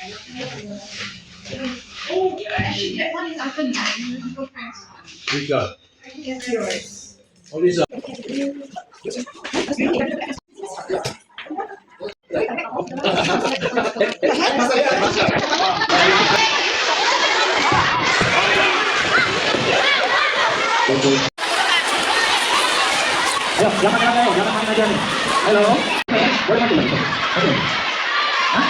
Rika. Oh, Lisa. Ayo, jangan main aja nih. Halo, boleh mati lagi. Oke. Hah?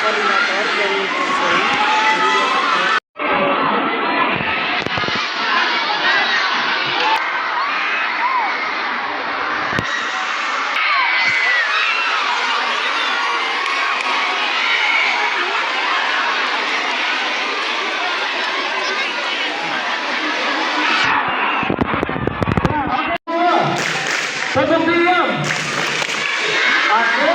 Koordinator dari konseling. Cukup diam. Aku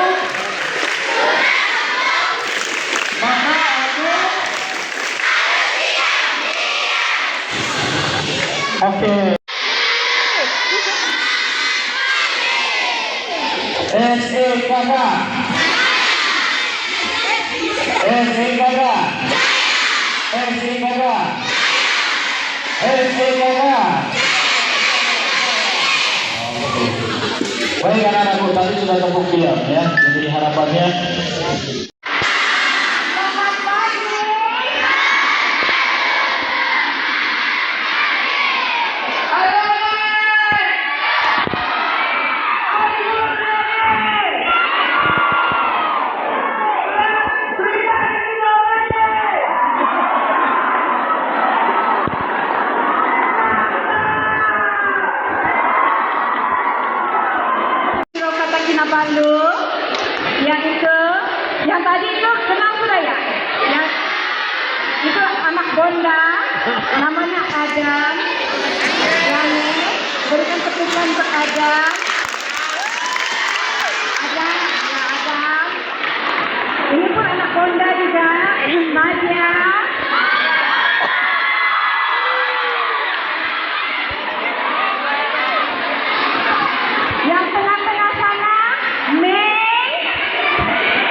maka aku oke. SE kakak. SE kakak. SE kakak. SE kakak. Baik anak-anakku, tadi sudah tepuk diam ya. Jadi harapannya kata Kinabalu, yang tadi itu kenal sudah ya? Yang itu anak Bonda, namanya Adam. Yang berikan tepukan untuk Adam. Adam. Ini pun anak Bonda juga, Nadia. Yang tengah-tengah sana, Mei.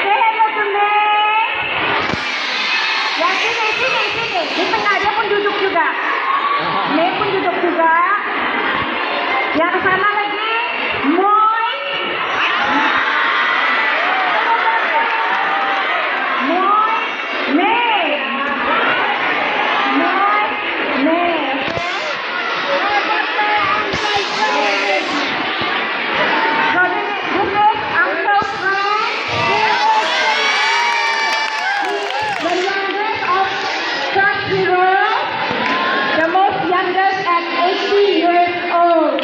Say hello to Mei. Yang sini. Di tengah dia pun duduk juga. Mei pun duduk juga. Yang sana lagi, Moy. Mei. The most youngest at 80 years old.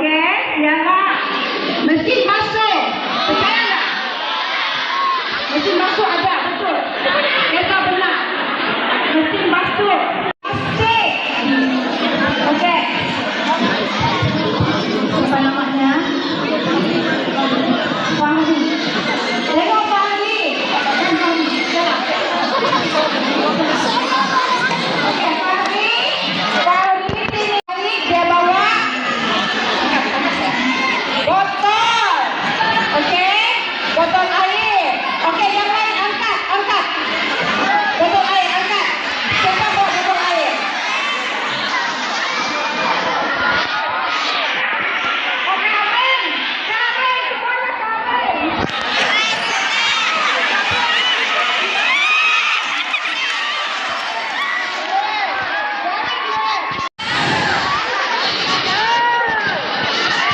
Oke, ya Kak. Mesin masuk. Percaya nggak? Mesin masuk ada, betul. Kita benar. Mesin masuk. Oke. Oke. Apa namanya? Fahmi. Tengok Fahmi. Oke, Fahmi. Fahmi sini dia bawa botol. Oke, botol air. Oke, yang lain angkat, angkat. Botol air, angkat. Siapa bawa botol air? Oke, amin. Amin, semuanya amin.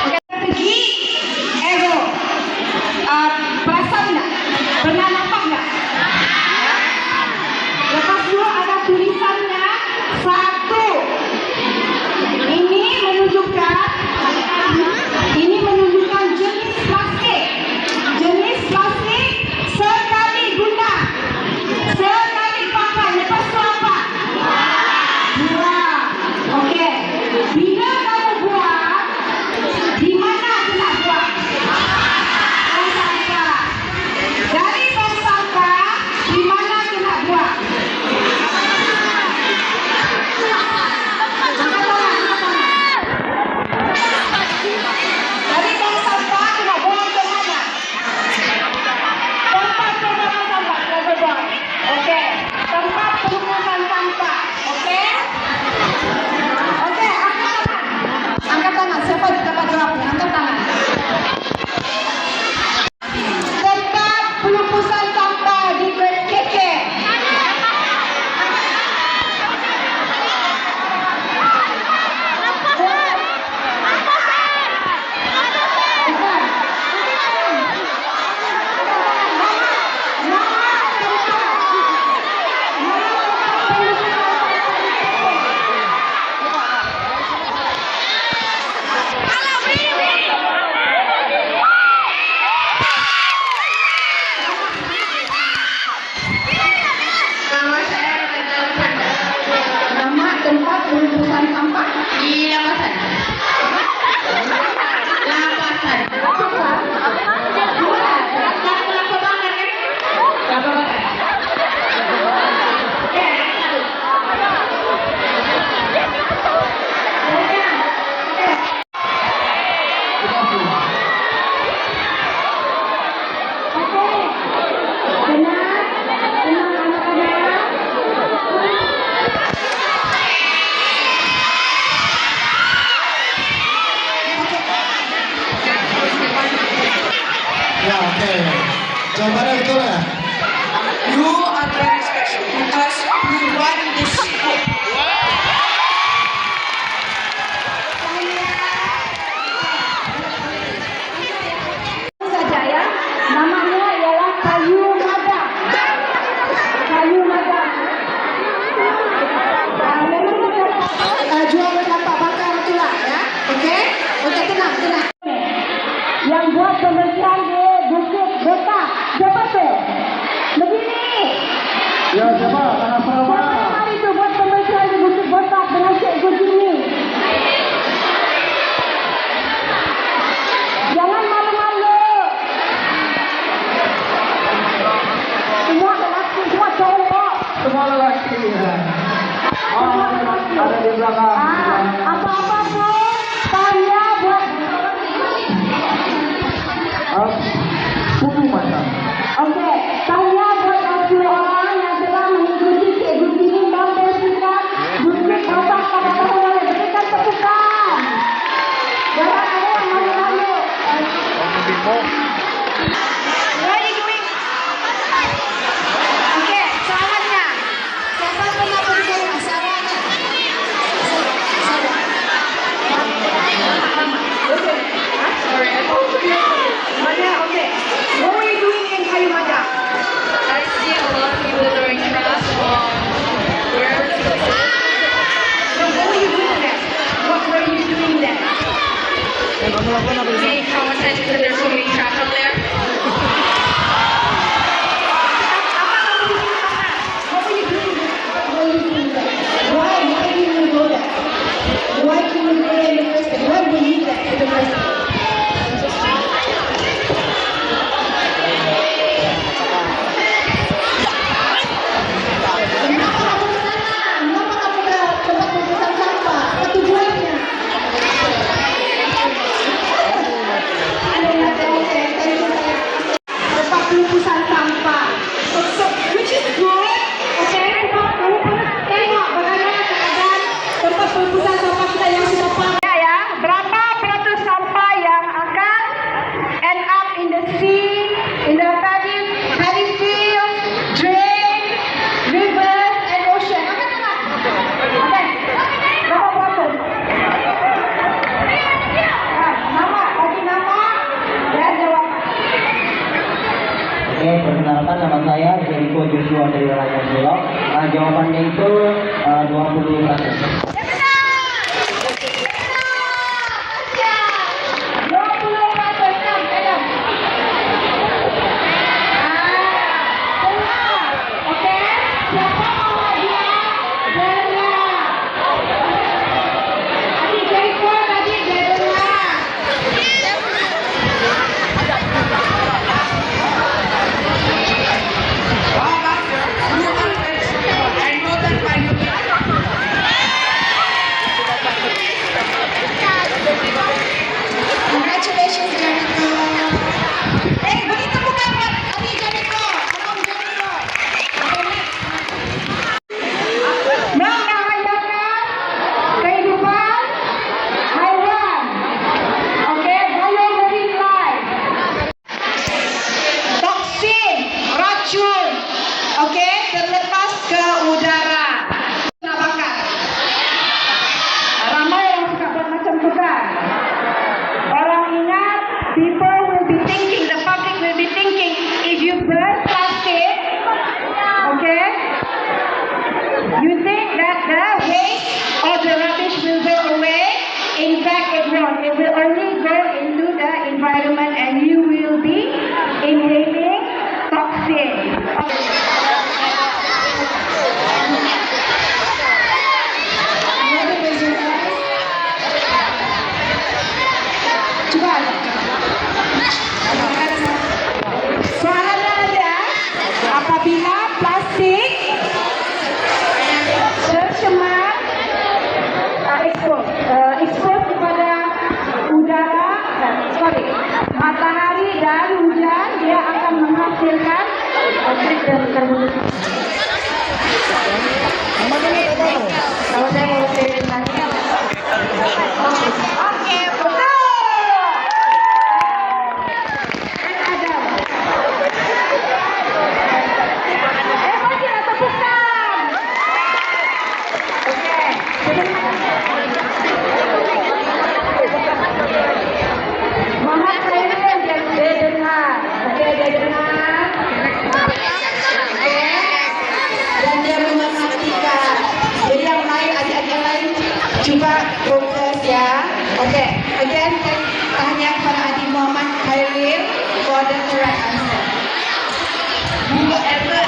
Oke, pergi. Ego. Perasan nggak? Pernah nampak nggak? Lepas dulu ada tulisannya 1. Ini menunjukkan jenis plastik. Jenis plastik sekali guna. Sekali pakai. Lepas itu apa? Buang. Oke. Bila kamu buang, di mana kena buang? Tong sampah. Dari tong sampah, di mana kena buang? Angkat tangan, angkat tangan. Dari tong sampah kena buang ke mana? Tempat pembuangan sampah kena buang. Oke. Tempat pembuangan sampah. Oke. Oke, angkat tangan. Angkat tangan. Siapa dapat jawabnya? Angkat tangan. Tempat pengurusan sampah di KK. Nama tempat pengurusan sampah di Lapasan. Lapasan. Kelapa bakar kan? Kelapa bakar. Oke. Oke. Benar. Benar anak-anak. Ya, oke. Jawabannya betul ya? You are very special because you won this book. Saja ya, namanya ialah kayu mada. Kayu mada. Memang betul jual sampah bakar itulah ya. Oke, oke tenang, tenang. Yang buat pembersihan di Bukit Botak, siapa tuh? Begini. Ya, siapa? Tangan Siapa sama. yang hari itu buat pembersihan di Bukit Botak dengan cikgu gini? Jangan malu-malu. Semua lelaki, semua cowok. Semua lelaki. Ya. Oh, ada di belakang. Apa-apa pun, saya buat. Kupu macam. Oke, saya buat orang yang telah mengikuti cikgu gini dan bersihkan Bukit Botak pada tahun lalu. Berikan tepukan. Jangan ada yang malu-malu. What are you doing? Oke, syaratnya. Siapa pernah pergi ke rumah syaratnya? perkenalkan nama saya Jericho Joshua dari Raja Bulog. Jawabannya itu 20%. Congratulations, Jericho. Beri tepukan buat Adi Jericho. Come on, Jericho. Membahayakan kehidupan haiwan. Oke, Biomarine Life. Toksin, racun, oke, terlepas ke udara. Bakar. Ramai yang suka buat macam tu kan. Orang ingat, people will be thinking, the public will be thinking, if you burn plastic, okay, you think that the waste or the rubbish will go away. In fact, it won't. It will only go into the environment and you will be inhaling toxin. Soalannya ada, apabila plastik tercemar, expose kepada udara, matahari dan hujan, dia akan menghasilkan oksid dan karbon. Kalau saya mau clearin lagi, oke, betul. Mahat Khairil dan dia dengar. Oke, dia dengar. Oke. Dan dia memperhatikan. Jadi yang lain, adik-adik lain, coba fokus ya. Oke, again, tanya kepada Adik Muhammad Khairil for the correct answer. Whoever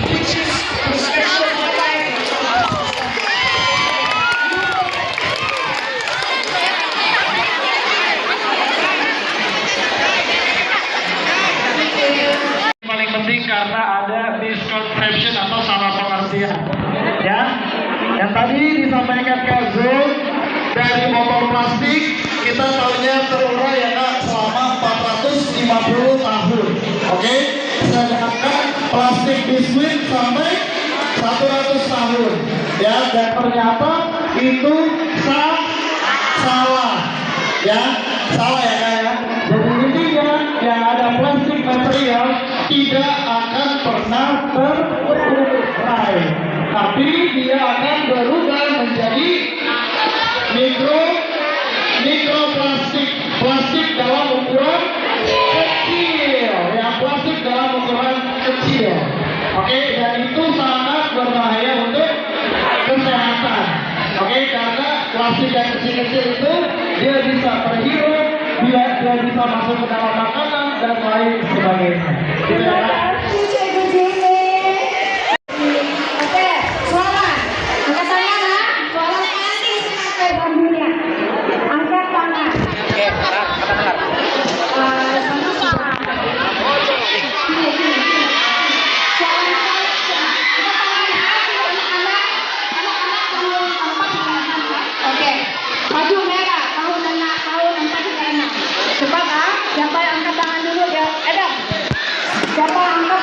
which is restriction required. Paling penting karena ada misconception atau salah pengertian. Ya, yang tadi disampaikan Kak Zul dari botol plastik kita tahunya terurai ya Kak selama 450 tahun. Oke, sedangkan plastik biskuit sampai 100 tahun. Ya, dan ternyata itu salah. Ya, salah ya Kak ya. Jadi intinya yang ada plastik material tidak akan pernah terurai, tapi dia akan berubah menjadi mikroplastik, plastik dalam ukuran kecil, ya plastik dalam ukuran kecil. Oke, dan itu sangat berbahaya untuk kesehatan. Oke, karena plastik yang kecil-kecil itu dia bisa terhirup, dia bisa masuk ke dalam makanan dan lain sebagainya. Gitu ya, Kak? Oke, soalan. Angkat tangan ya. Soalan paling sampai dalam dunia. Angkat tangan. Sama soalan. Oke, baju merah tahun 436. Cepat ah, siapa yang angkat tangan dulu ya? Adam. Siapa angkat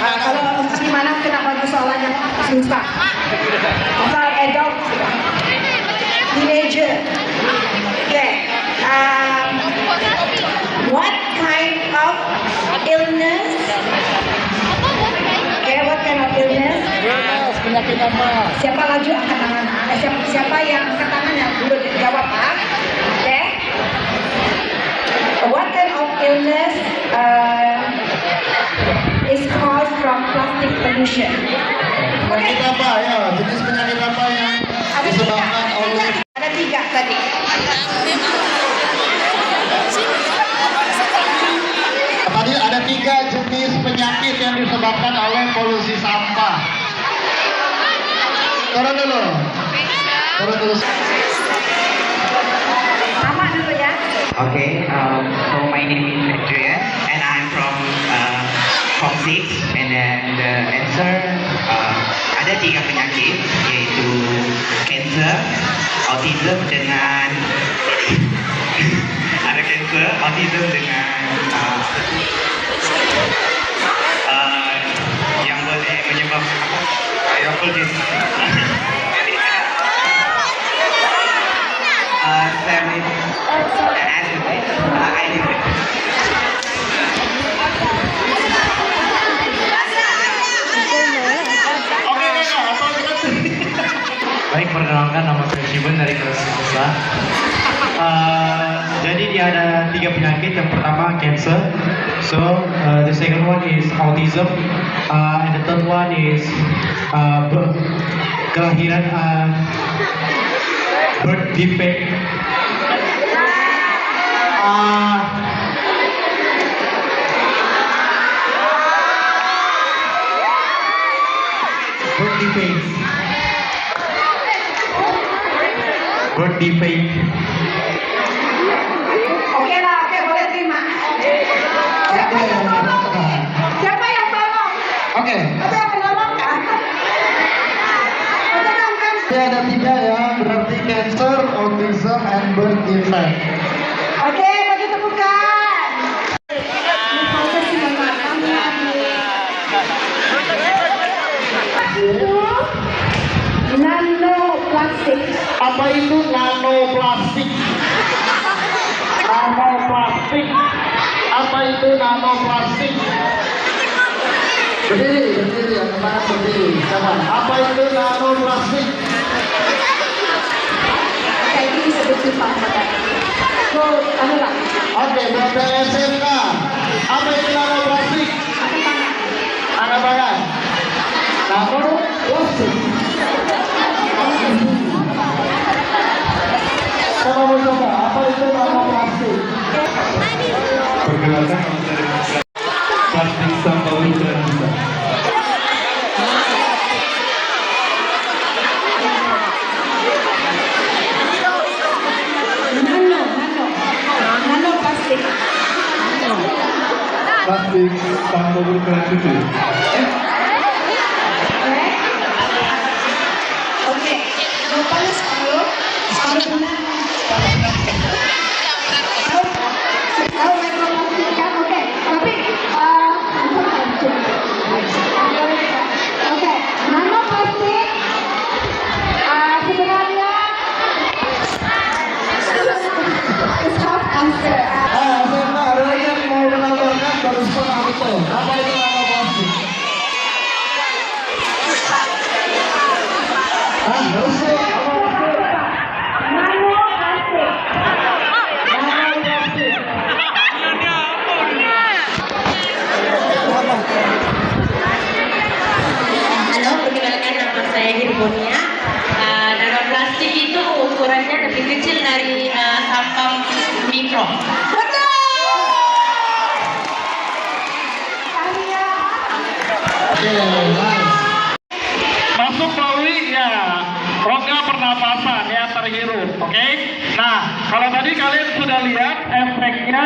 Kalau gimana kenapa persoalannya susah? Misal adult, teenager. Okay. What kind of illness? Okay, what kind of illness? Penyakit apa? Siapa laju angkat tangan? Siapa yang angkat tangan yang dulu jawab, ah? Okay. What kind of illness is caused from plastic pollution? Penyakit apa ya? Jenis penyakit apa yang disebabkan oleh Ada 3 tadi. Tadi ada 3 jenis penyakit yang disebabkan oleh polusi sampah. Turun dulu. Turun dulu. Mama dulu ya. Okay, so my name is Adrian and I'm from 6 and then the answer ada 3 penyakit yaitu cancer, autism dengan ada cancer, autism dengan yang boleh menyebabkan Baik, perkenalkan nama saya Shiben dari kelas 11. Jadi dia ada 3 penyakit. Yang pertama cancer. So the second one is autism. And the third one is kelahiran birth defect. Birth defect. Birth defect. Oke lah, oke boleh terima. Siapa yang tolong? Siapa yang tolong? Oke. Siapa yang menolong kan? Menenangkan. Ini ada 3 ya, berarti cancer, autism, and birth defect. Oke, bagi tepukan. Itu nanoplastik. Apa itu nanoplastik? Nanoplastik. Apa itu nanoplastik? Berdiri, yang kemana berdiri. Coba. Apa itu nanoplastik? Kayak ini disebut sumpah. Anu lah. Oke, buat SMK. Apa itu nanoplastik? Angkat tangan. Nanoplastik. Coba mau coba, apa itu nanoplastik? Perkenalkan plastik sampah ultraviolet. Nanoplastik. Plastik sampah ultraviolet. Oke. Lupa lu sepuluh benar. Tahu mikroplastik kan? Oke. Tapi oke. Nanoplastik sebenarnya is hard answer. SMK, ada lagi yang mau menambahkan baru setengah itu. Apa itu nanoplastik? Nanoplastik. Halo, perkenalkan nama saya Hirbonia. Nanoplastik itu ukurannya lebih kecil dari sampah mikro. Oke, nice. Masuk melalui ya rongga pernapasan ya terhirup, oke? Nah, kalau tadi kalian sudah lihat efeknya,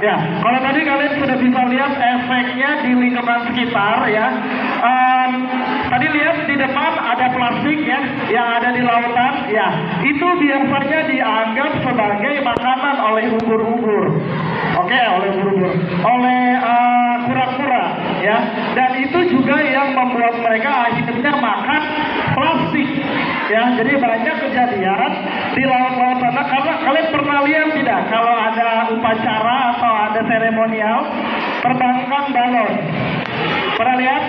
ya, kalau tadi kalian sudah bisa lihat efeknya di lingkungan sekitar ya. Tadi lihat di depan ada plastik ya, yang ada di lautan ya. Itu biasanya dianggap sebagai makanan oleh ubur-ubur. Oke, oleh ubur-ubur. Oleh ya. Dan itu juga yang membuat mereka akhirnya makan plastik, ya. Jadi banyak kejadian di laut-laut sana. Karena kalian pernah lihat tidak kalau ada upacara atau ada seremonial terbangkan balon? Pernah lihat?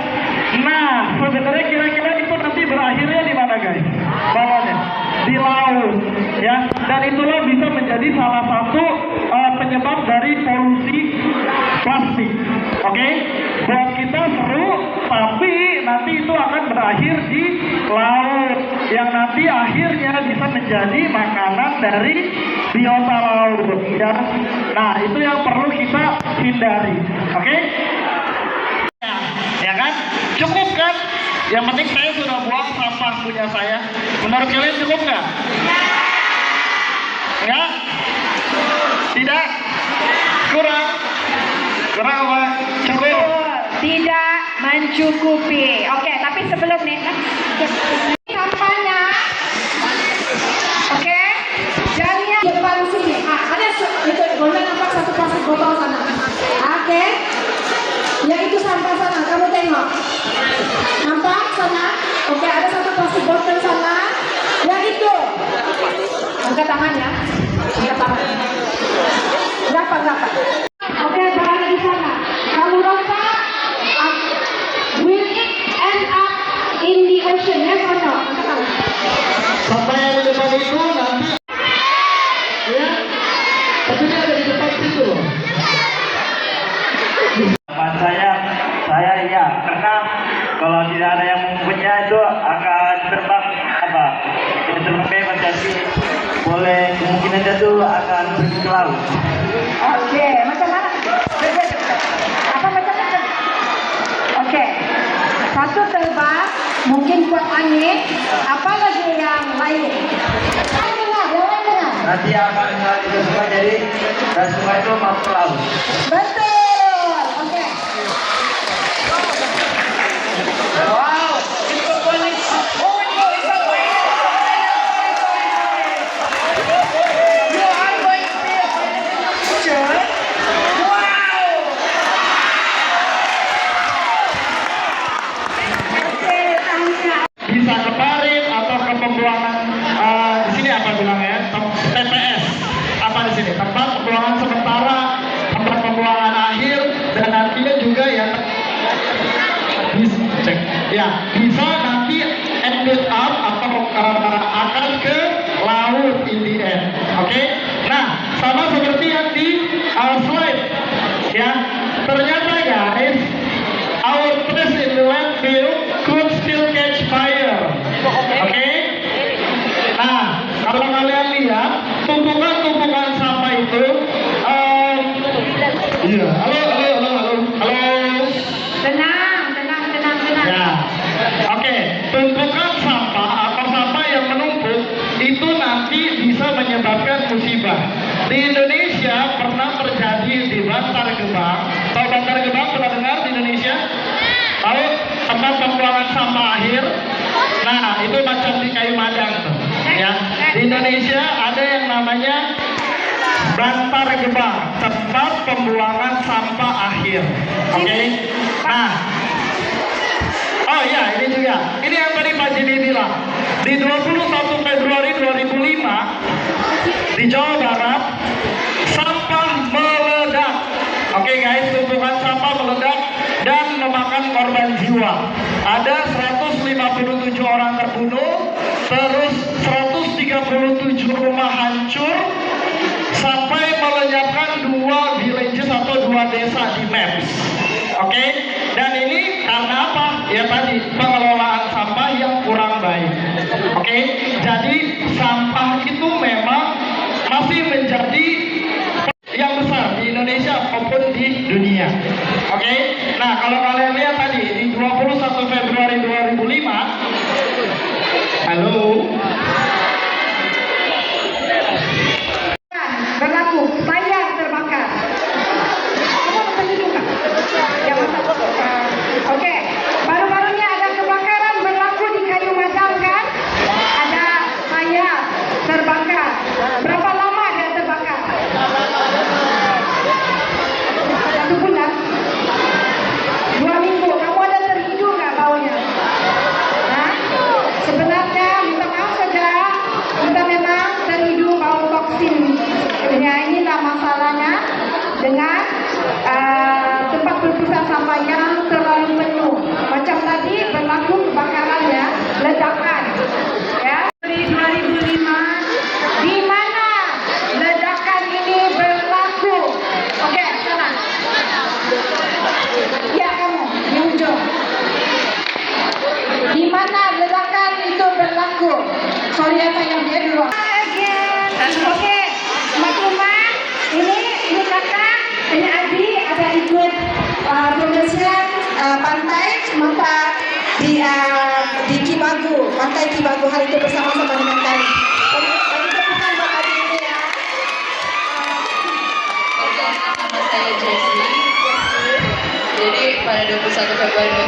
Nah, sebenarnya kira-kira itu nanti berakhirnya di mana, guys? Balonnya di laut, ya. Dan itulah bisa menjadi salah satu penyebab dari polusi plastik. Oke? Buat kita seru, tapi nanti itu akan berakhir di laut, yang nanti akhirnya bisa menjadi makanan dari biota laut, ya. Nah, itu yang perlu kita hindari. Oke? Ya kan? Cukup kan? Yang penting saya sudah buang sampah punya saya. Menurut kalian cukup nggak? Enggak? Tidak? Kurang? Kurang apa? Cukup? Tidak mencukupi. Oke, tapi sebelum nih sampahnya, oke, jadinya depan sini. Ada itu boleh nampak satu plastik botol sana. Oke, yang itu sampah sana. Kamu tengok, nampak sana. Oke, ada satu plastik botol sana. Yang itu, angkat tangan ya, angkat tangan. Berapa? Oke, berada di sana. Kamu rasa will it end up in the ocean? Yes or no? Sampah yang di depan itu nanti, ya, tapi dia ada di depan situ loh. Saya iya, karena kalau tidak ada yang mempunyai itu akan terbang apa? Tidak terbang bebas, jadi boleh kemungkinan itu akan pergi ke laut. Oke, macam mana? Apa macam-macam? Oke, satu terbang, mungkin kuat angin. Apa lagi yang lain? Yang lain. Nanti akan itu semua jadi dan semua itu masuk ke laut. Betul. Oke. Wow, itu paling. Oh, itu paling. You are going to be a teacher. Wow. Oke, tanya. Bisa ke parit atau ke pembuangan di sini apa bilangnya? TPS. Apa di sini? Tempat pembuangan sementara, tempat pembuangan akhir, dan nantinya juga ya bisa nanti ended up atau akan ke laut in the end. Oke? Nah, sama seperti yang di slide, ya. Ternyata guys, our trash in the landfill could still catch fire. Oke? Nah, kalau kalian lihat tumpukan sampah itu, iya, halo. Tenang. Ya, oke. Tumpukan sampah atau sampah yang menumpuk itu nanti bisa menyebabkan musibah. Di Indonesia pernah terjadi di Bantar Gebang. Tahu Bantar Gebang, pernah dengar di Indonesia? Tahu tempat pembuangan sampah akhir? Nah, itu macam di Kayu Madang tuh. Ya, di Indonesia ada yang namanya Bantar Gebang, tempat pembuangan sampah akhir. Oke? Nah, oh iya, ini juga. Ini yang tadi Pak Jimmy bilang. Di 21 Februari 2005 di Jawa Barat, sampah meledak. Oke guys, tumpukan sampah meledak dan memakan korban jiwa. Ada 157 orang terbunuh, terus 137 rumah hancur, sampai melenyapkan 2 villages atau 2 desa di Maps. Oke, dan ini karena apa? Ya tadi, pengelolaan sampah yang kurang baik. Oke, jadi sampah itu memang masih menjadi yang besar di Indonesia maupun di dunia. Oke, nah kalau kalian lihat tadi di 21 Februari 2005, halo. Berlaku, bayar terbakar. Oke, baru-barunya ada kebakaran berlaku di Kayu Madang kan? Ada mayat terbakar. Berapa lama dia terbakar? 1 bulan? 2 dengan tempat berpisah sampah yang terlalu penuh. Macam tadi berlaku kebakaran ya, ledakan. Ya, dari 2005 di mana ledakan ini berlaku? Oke, sana. Ya kamu di ujung. Di mana ledakan itu berlaku? Sorry ya sayang, dia dulu. Oke, maklumat. Ini kakak, ini Adi ada ikut pembersihan pantai maka di Kibagu, pantai Kibagu hari itu bersama-sama dengan kami. Kami tepukan buat Adi ini ya. Nama saya Jessie. Jadi pada 21 Februari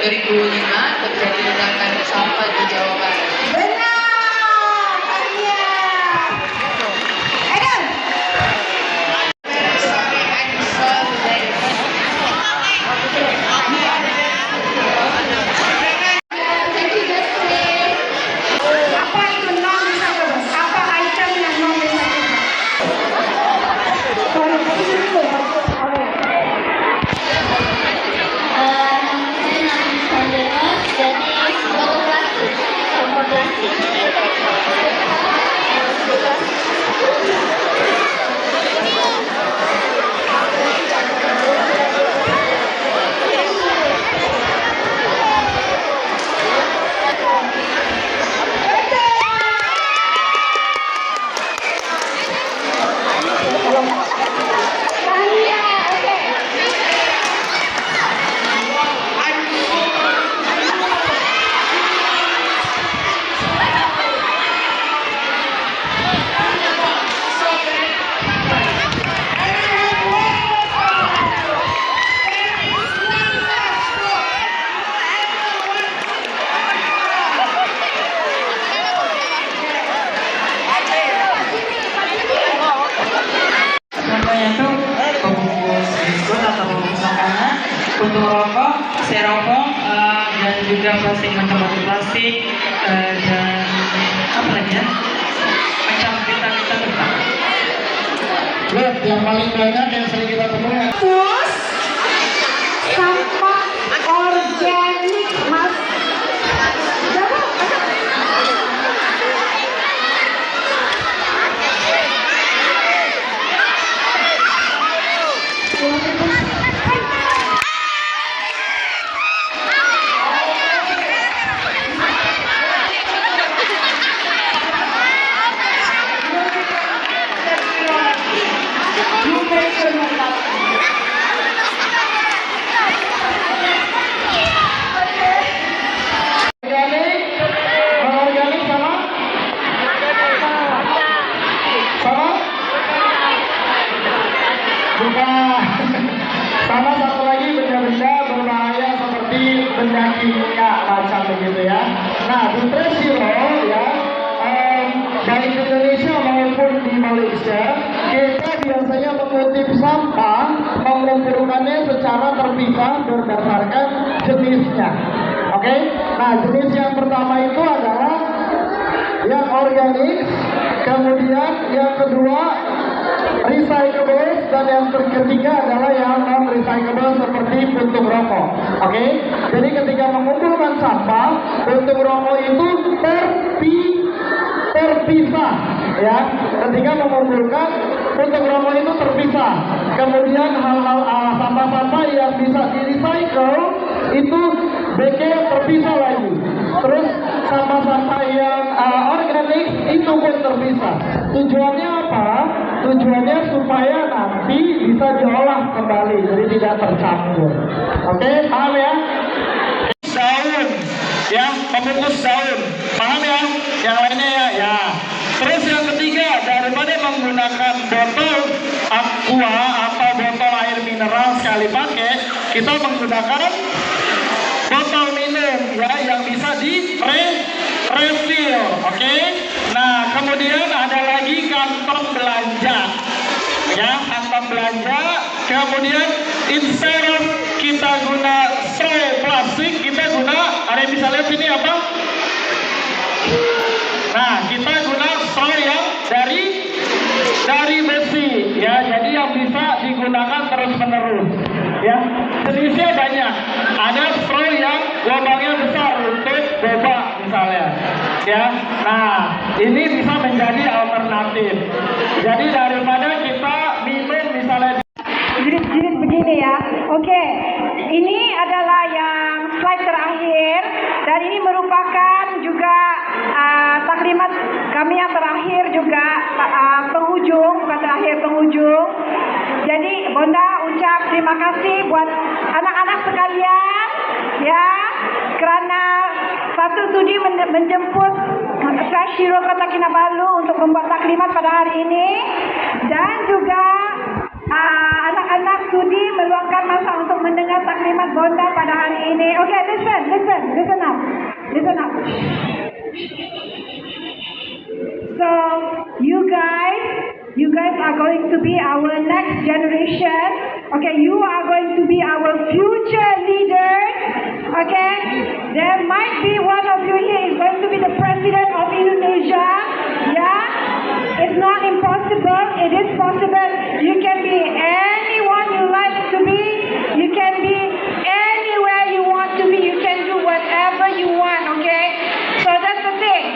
2005 terjadi ledakan sampah di Jawa Barat. Benar, Tania. Edan. Apa itu non-recyclable? Apa item yang non-recyclable? Contohnya tuh pembungkus biskut atau pembungkus makanan, puntung rokok, styrofoam, dan juga plastik macam-macam plastik, dan apa lagi ya? Macam pita-pita kertas. Lihat yang paling banyak yang sering kita temui. Terus sampah organik mas. Organik sama? Sama? Bukan. Sama satu lagi benda-benda berbahaya seperti benda kimia macam begitu ya. Nah, di Presiro ya, baik di Indonesia maupun di Malaysia, kita biasanya mengutip sampah, mengumpulkannya secara terpisah berdasarkan jenisnya. Oke, nah jenis yang pertama itu adalah yang organik, kemudian yang kedua recyclable, dan yang ketiga adalah yang non recyclable seperti puntung rokok. Oke, jadi ketika mengumpulkan sampah, puntung rokok itu terpisah ya. Ketika mengumpulkan puntung rokok itu terpisah. Kemudian hal-hal sampah-sampah yang bisa di recycle itu terpisah lagi. Terus sampah-sampah yang organik itu pun terpisah. Tujuannya apa? Tujuannya supaya nanti bisa diolah kembali, jadi tidak tercampur. Oke, paham ya? Daun, ya, membungkus daun, paham ya? Yang lainnya ya, ya. Terus yang ketiga, daripada menggunakan botol aqua atau botol air mineral sekali pakai, kita menggunakan botol minum ya yang bisa di refill. Oke. Nah, kemudian ada lagi kantong belanja. Ya, kantong belanja. Kemudian instead of kita guna straw plastik, kita guna, ada yang bisa lihat ini apa? Nah, kita guna straw yang dari dari besi, ya. Jadi yang bisa digunakan terus menerus, ya. Jenisnya banyak. Ada straw yang lubangnya besar untuk boba misalnya, ya. Nah, ini bisa menjadi alternatif. Jadi daripada kita minum misalnya Jilid-jilid begini ya. Oke, ini adalah yang slide terakhir dan ini merupakan juga taklimat kami yang terakhir juga penghujung, bukan terakhir, penghujung. Jadi Bonda ucap terima kasih buat anak-anak sekalian ya, kerana satu sudi menjemput Crash Hero Kota Kinabalu untuk membuat taklimat pada hari ini, dan juga anak-anak sudi meluangkan masa untuk mendengar taklimat Bonda pada hari ini. Okay, listen up. So, you guys are going to be our next generation. Okay, you are going to be our future leaders. Okay, there might be one of you here is going to be the president of Indonesia. Yeah, it's not impossible. It is possible. You can be anyone you like to be. You can be anywhere you want to be. You can do whatever you want. Okay, so that's the thing.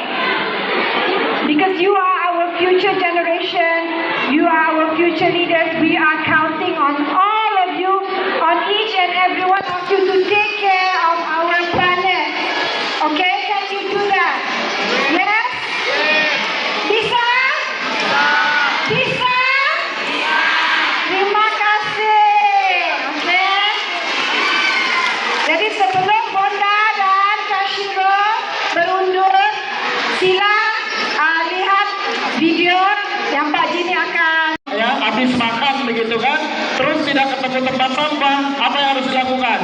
Because you are our future generation, you are our future leaders. We are counting on all of you, on each and every one of you to take care of our planet. Okay, can you do that? Yes? Bisa? Bisa? Terima kasih. Okay? Jadi sebelum Bonda dan Kashiro berundur, sila lihat video yang Pak Jini akan ya, habis makan begitu kan, terus tidak ketemu tempat sampah, apa yang harus dilakukan?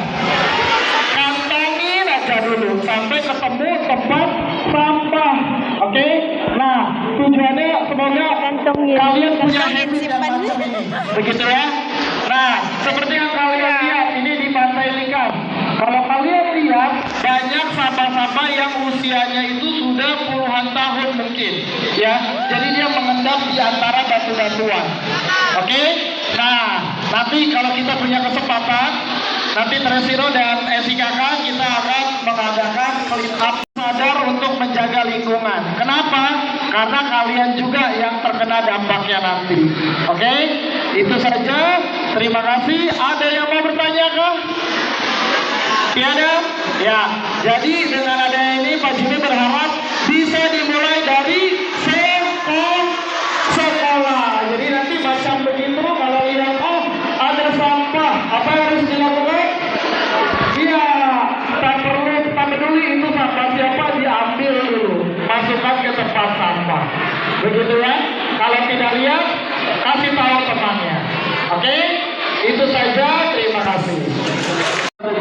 Kantongin aja dulu sampai ketemu tempat sampah. Oke? Nah, tujuannya semoga kalian punya habit yang macam ini. Begitu ya? Nah, seperti yang kalian lihat ini di Pantai Likam. Kalau kalian lihat, banyak sampah-sampah yang usianya itu sudah puluhan tahun mungkin, ya. Jadi dia mengendap di antara batu-batuan. Oke? Nah, nanti kalau kita punya kesempatan, nanti Tresiro dan SIKK kita akan mengadakan clean up sadar untuk menjaga lingkungan. Kenapa? Karena kalian juga yang terkena dampaknya nanti. Oke? Itu saja. Terima kasih. Ada yang mau bertanya kah? Tiada? Ya, jadi dengan adanya ini Pak Jimmy berharap bisa dimulai dari sekolah. Jadi nanti macam begitu kalau lihat ada sampah, apa yang harus dilakukan? Iya, tak peduli itu sampah siapa, diambil dulu, masukkan ke tempat sampah. Begitu ya? Kalau tidak lihat, kasih tahu temannya. Oke? Itu saja. Terima kasih. Tadi.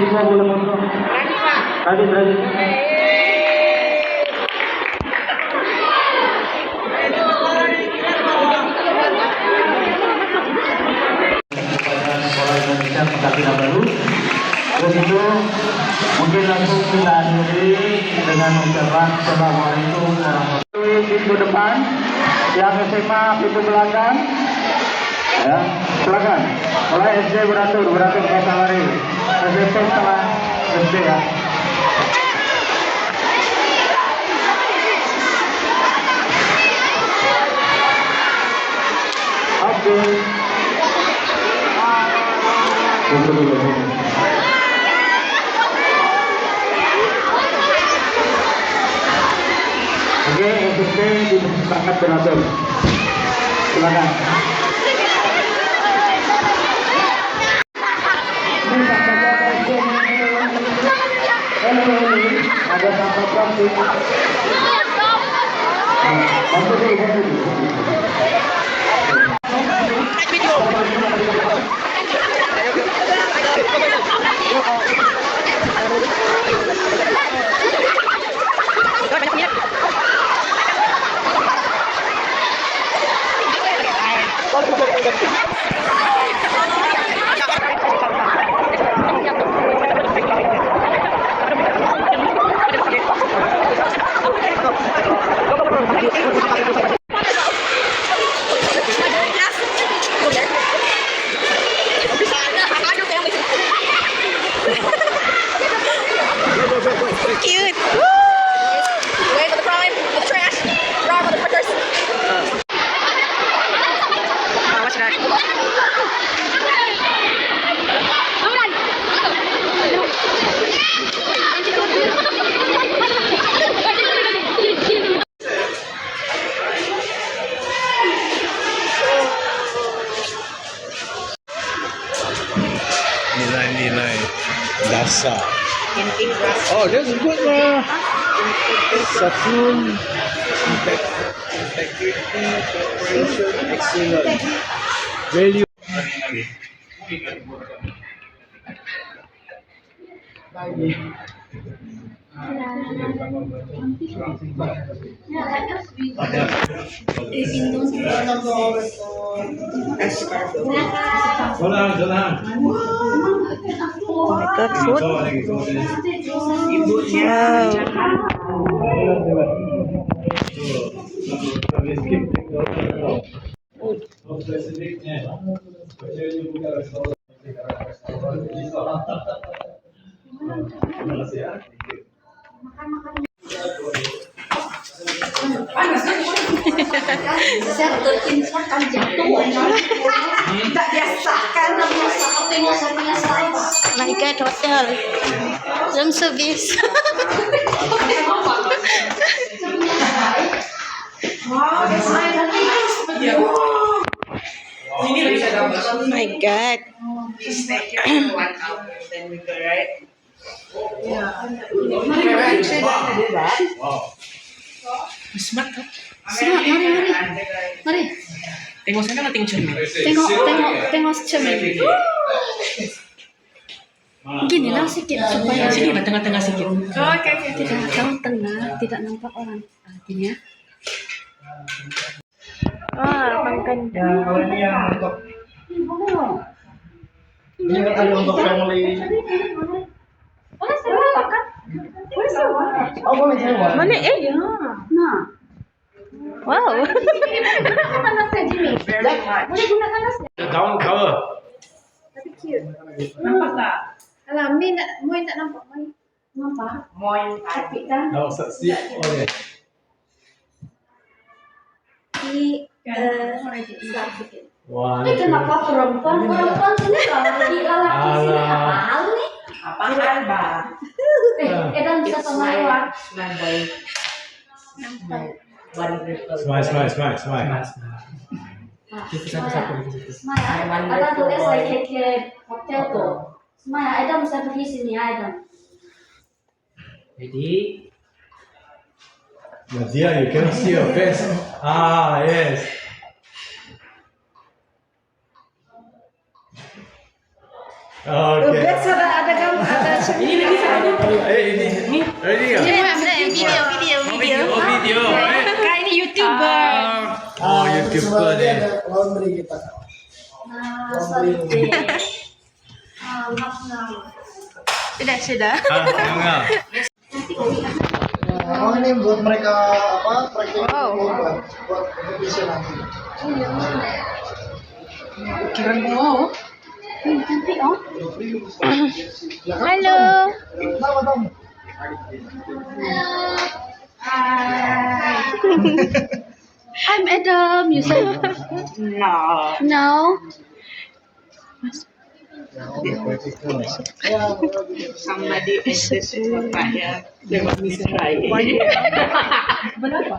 Sekolah Indonesia Kota Kinabalu. Terus itu mungkin langsung kita akhiri dengan ucapan Assalamualaikum warahmatullahi wabarakatuh. Pintu depan, yang SMA pintu belakang. Ya, silakan. Mulai SD beratur ke Salari. SMP setelah SD ya. Oke. Tunggu dulu. Oke, SMP dipersilakan beratur. Silakan. Ada sampah plastik. Bantu dulu. Nilai-nilai dasar. Oh, that's good lah. Sakun, integrity, cooperation, excellent. Value. Tak biasakan tengok saya. My God, hotel. Room service. My God. Mari. Tengok sana atau tengok cermin? Tengok cermin. Gini lah sikit supaya Sini lah tengah-tengah sikit. tidak tahu tengah, tidak nampak orang. Artinya. Ini ada untuk family. Oh, boleh sewa. Mana ya? Nah. Wow. Gunakan nasnya Jimmy. Boleh gunakan nasnya. Down cover. Tapi cute. Nampak tak? Alah, Min tak nampak. Nampak? Tapi kan? Oh, saksi. Okay. Sedikit. One. Kenapa perempuan sini kalau di lelaki sini apa hal nih? Apa hal, Bang? Edan bisa sama lewat. Smile. Maya, ada tulis like ke hotel tuh. Maya, Edan bisa pergi sini Edan. Jadi, Nadia, you cannot see your face. Ah, yes. Okay. Ada gambar, ada ini lagi sana. Ini. Ready ya? Video. Video. Kak ini YouTuber. Oh, YouTuber ni. Laundry kita. Nah, sorry deh. Sudah. Enggak. Oh, ini buat mereka apa? Praktik Wow. buat kompetisi nanti. Kirain mau. Cantik oh. Halo. Nama Tom. I'm Adam, you say? No. Somebody assist saya lewat misrai. Berapa?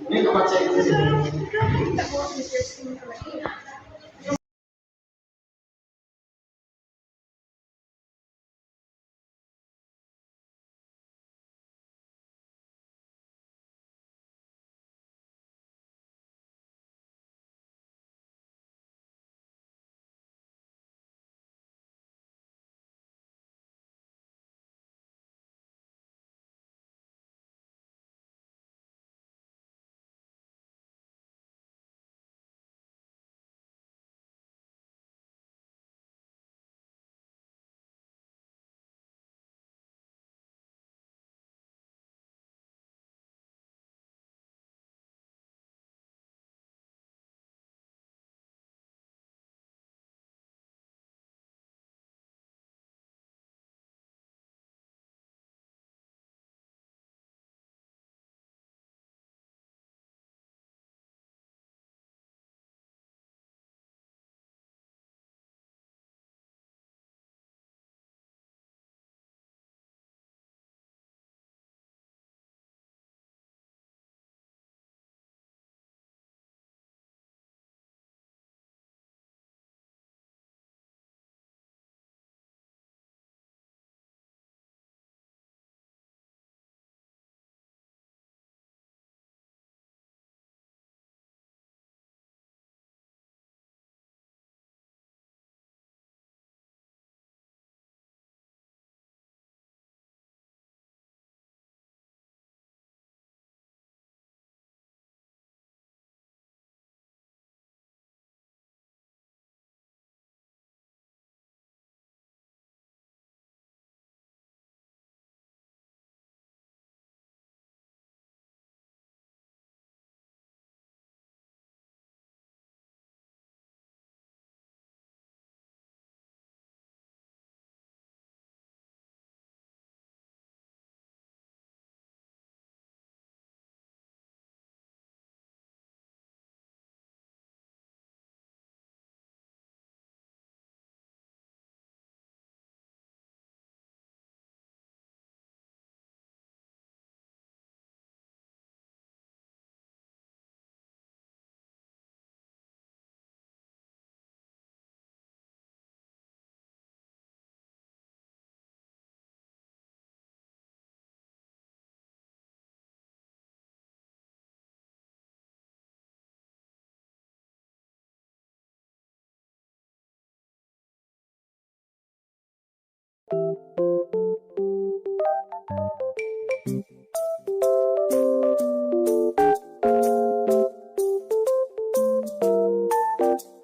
Ini tempat saya di sini.